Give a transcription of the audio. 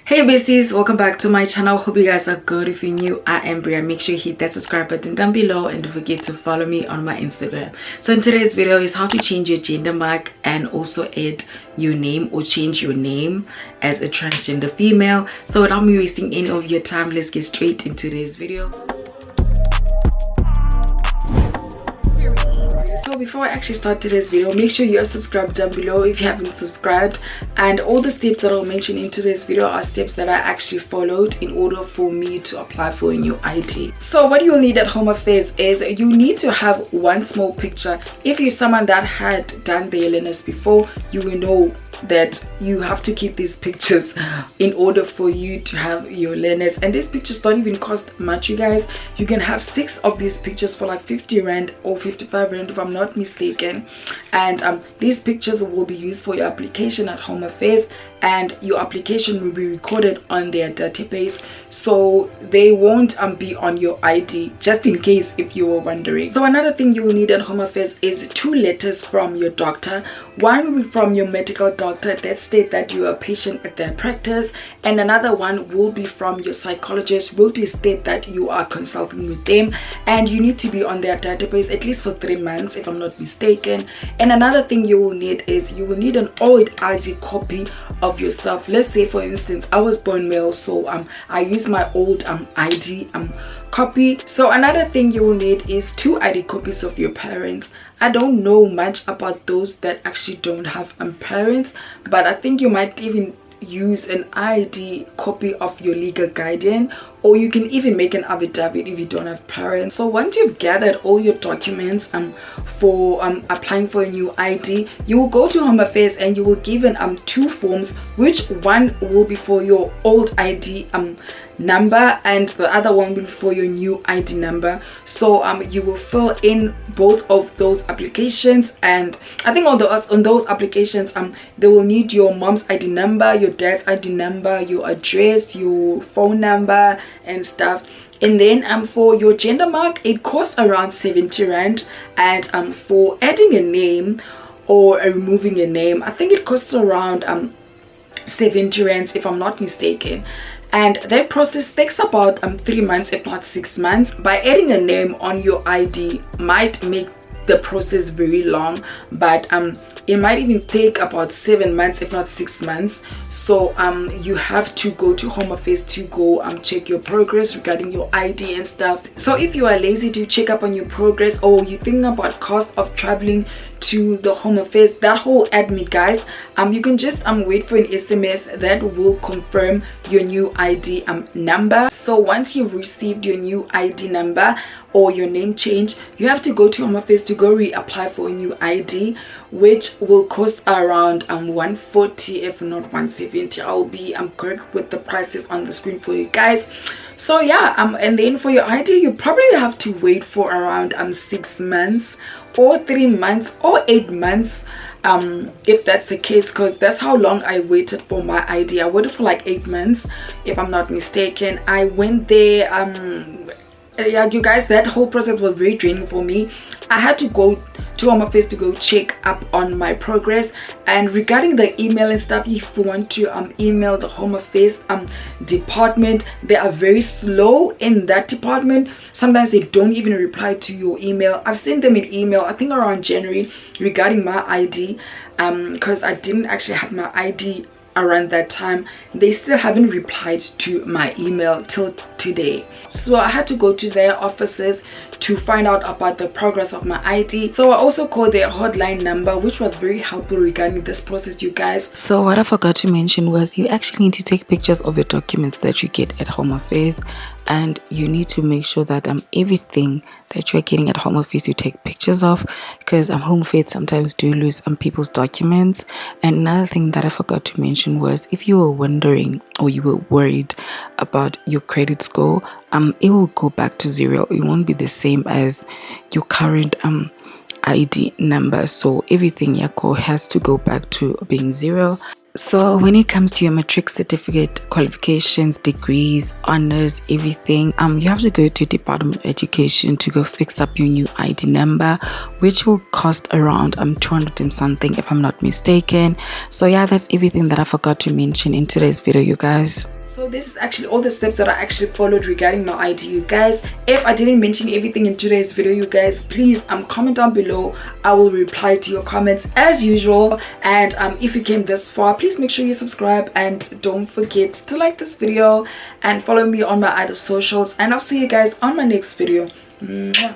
Hey besties, welcome back to my channel. Hope you guys are good. If you're new, I am Bria. Make sure you hit that subscribe button down below and don't forget to follow me on my Instagram. So in today's video is how to change your gender mark and also add your name or change your name as a transgender female. So without me wasting any of your time, let's get straight into today's video. So before I actually start today's video, make sure you are subscribed down below if you haven't subscribed, and all the steps that I'll mention in today's video are steps that I actually followed in order for me to apply for a new ID. So what you'll need at Home Affairs is you need to have one small picture. If you're someone that had done the LNS before, you will know that you have to keep these pictures in order for you to have your LNS, and these pictures don't even cost much, you guys. You can have 6 of these pictures for like 50 rand or 55 rand if I'm not mistaken, and these pictures will be used for your application at Home Affairs, and your application will be recorded on their database, so they won't be on your ID, just in case if you were wondering. So another thing you will need at Home Affairs is 2 letters from your doctor. One will be from your medical doctor that states that you are a patient at their practice, and another one will be from your psychologist, will state that you are consulting with them, and you need to be on their database at least for 3 months if I'm not mistaken. And another thing you will need is you will need an old ID copy of yourself. Let's say for instance I was born male, so I use my old ID copy. So another thing you will need is 2 ID copies of your parents. I don't know much about those that actually don't have parents, but I think you might even use an ID copy of your legal guardian, or you can even make an affidavit if you don't have parents. So once you've gathered all your documents for applying for a new ID, you will go to Home Affairs and you will given 2 forms, which one will be for your old ID number and the other one will be for your new ID number. So you will fill in both of those applications, and I think on those applications they will need your mom's ID number, your dad's ID number, your address, your phone number and stuff. And then for your gender mark, it costs around 70 rand, and for adding a name or removing a name, I think it costs around 70 rands if I'm not mistaken. And that process takes about 3 months if not 6 months. By adding a name on your ID might make the process very long, but it might even take about 7 months if not 6 months. So you have to go to Home Affairs to go check your progress regarding your ID and stuff. So if you are lazy to check up on your progress, or you think about cost of traveling to the Home Affairs, that whole admin, guys, you can just wait for an SMS that will confirm your new ID number. So once you've received your new ID number or your name change, you have to go to Home Affairs to go reapply for a new ID, which will cost around 140 if not 170. I'll be correct with the prices on the screen for you guys. So yeah, and then for your ID you probably have to wait for around 6 months or 3 months or 8 months, if that's the case, because that's how long I waited for my ID. I waited for like 8 months if I'm not mistaken. I went there, yeah, you guys, that whole process was very draining for me. I had to go to Home Affairs to go check up on my progress. And regarding the email and stuff, if you want to email the Home Affairs department, they are very slow in that department. Sometimes they don't even reply to your email. I've sent them an email I think around January regarding my ID, because I didn't actually have my ID around that time. They still haven't replied to my email till today. So I had to go to their offices to find out about the progress of my ID. So I also called their hotline number, which was very helpful regarding this process, you guys. So what I forgot to mention was you actually need to take pictures of your documents that you get at Home Affairs, and you need to make sure that everything that you're getting at Home Affairs you take pictures of, because Home Affairs sometimes do lose people's documents. And another thing that I forgot to mention was, if you were wondering or you were worried about your credit score, it will go back to 0. It won't be the same as your current ID number. So everything Yako has to go back to being 0. So when it comes to your matric certificate, qualifications, degrees, honors, everything, you have to go to Department of Education to go fix up your new ID number, which will cost around 200 and something if I'm not mistaken. So yeah, that's everything that I forgot to mention in today's video, you guys. So this is actually all the steps that I actually followed regarding my ID, you guys. If I didn't mention everything in today's video, you guys, please comment down below. I will reply to your comments as usual. And if you came this far, please make sure you subscribe and don't forget to like this video and follow me on my other socials, and I'll see you guys on my next video. Mwah.